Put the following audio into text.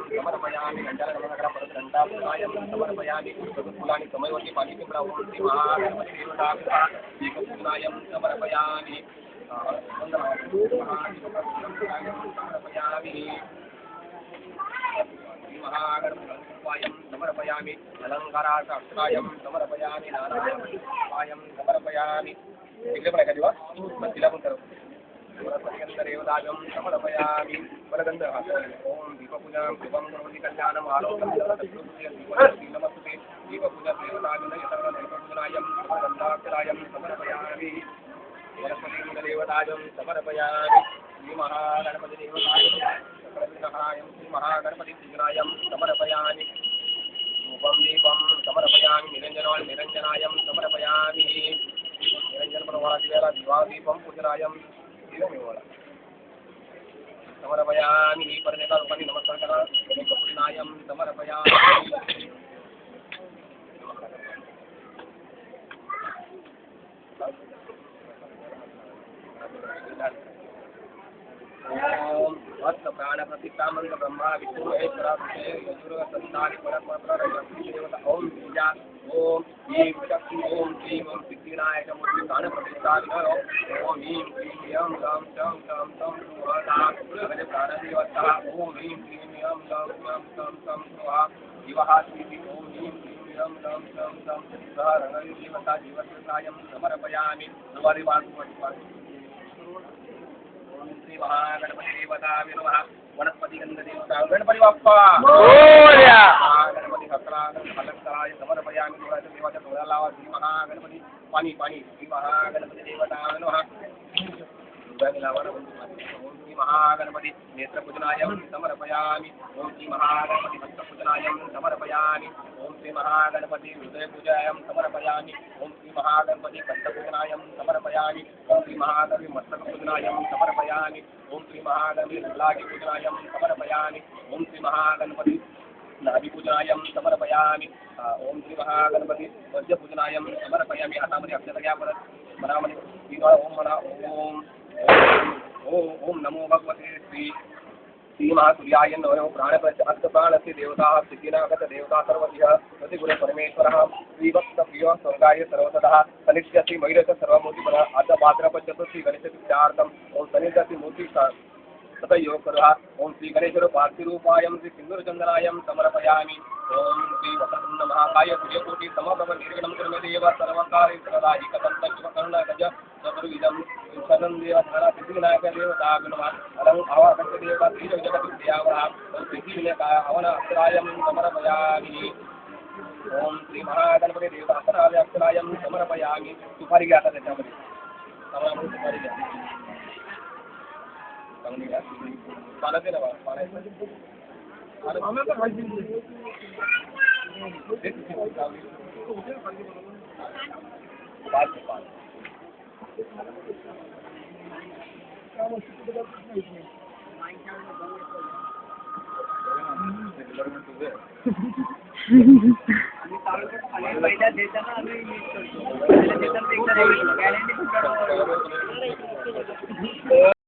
समर्पयामि घण्टागणनगरपरघण्टापूर्णायं समर्पयामि फुलानि समयवती पालिपिंपळा ओम श्री महागणपतिदेवताभ्यः दीपपूजनायं समर्पयामि समर्पयामि महागणपतिं समर्पयामि अलङ्कारार्थायं समर्पयामि नारायणं समर्पयामि दिवा तिला पण करू देवतागं समर्पयामि परगन्धः ओम दीपपूजां शुभं करोति कल्याणम् आरोग्यं नमस्ते दीपपूजा देवतागं गन्धाक्षरायं समर्पयामि वनस्पतिदेवतागं समर्पयामि श्री महागणपतिदेवतायं श्री महागणपतिपूजनायं समर्पयामि धूपं दीपं समर्पयामि निरञ्जनायं समर्पयामि निरञ्जनपरवादिवेला दिवादीपं पूजनायं समर्पयामि परमेकारूपाणि नमस्कारं समर्पयामि ओम भक्त प्राण प्रतिष्ठामंत ब्रह्मा विष्णु महेश्वरा यजुर्वेद संसारी परमात्मा देवता ओम बीजा ओम ह्रीं शक्ति ओम श्रीं ओम सिद्धिविनायक मूर्ति प्राण प्रतिष्ठा विनय ओम ह्रीं क्लीं यं गं चं चं तं सुवदा अगज प्राण देवता ओम ह्रीं क्लीं यं गं चं चं तं सुवा जीवहा स्थिति ओम ह्रीं क्लीं यं गं चं चं सहरणं देवता जीवस्वतायं समर्पयामि श्री महागणपति देवता विनमः वनस्पति गंध देवता गणपति बाप्पा मोरया गणपति अलंकाराय समर्पयामि तुळस देवाच्या डोळ्याला श्री महागणपति पाणी श्री महागणपति देवता विनमः श्री महागणपति नेत्रपूजनायं समर्पयामि ओम श्री महागणपति भक्तपूजनायं समर्पयामि ओम श्री महागणपति हृदयपूजनायं समर्पयामि ओम श्री महागणपति भक्तपूजनायं समर्पयामि ओम श्री महागणपति मस्तकपूजनायं समर्पयामि ओम श्री महागणपति लागिपूजनायं समर्पयामि ओम श्री महागणपति नाभिपूजनायं समर्पयामि ओम श्री महागणपति वज्रपूजनायं समर्पयामि हातामध्ये अक्षतया परत मनामध्ये ओम मना ओम ओम नमो भगवते श्री महासूर्याय नमो प्राणपंच अर्थप्राणस्य देवता सिद्धिनागत देवता सर्वतिः प्रतिगुण परमेश्वरः श्रीभक्तप्रिय स्वर्गाय सर्वतः सनिष्यति मैरक सर्वमूर्तिपर अथ भाद्रपञ्चतुर्थी गणेशपूजार्थम् ओम सनिष्यति मूर्ति सतयोग करुः ओम श्री गणेश्वर पार्थिरूपायं श्री सिन्दूरचन्दनायं समर्पयामि ओम श्री वसन्तुण्ड महाकाय सूर्यकोटि समप्रभ निर्गणं कुर्मे देव सर्वकार्ये सर्वदा गज चतुर्विधं शरणं देव धरा सिद्धिविनायक देवता विनमः अलं आवाहक देवता श्रीजगद्विद्यावः ओम सिद्धिविनायक हवन अक्षरायं समर्पयामि ओम श्री महागणपति देवता अपराय अक्षरायं समर्पयामि सुपारी घ्या आता त्याच्यामध्ये समोरामध्ये सुपारी घ्या चांगली घ्या पाण्याचे ना पाण्याचं पहिल्या देताना आम्ही गॅरंटी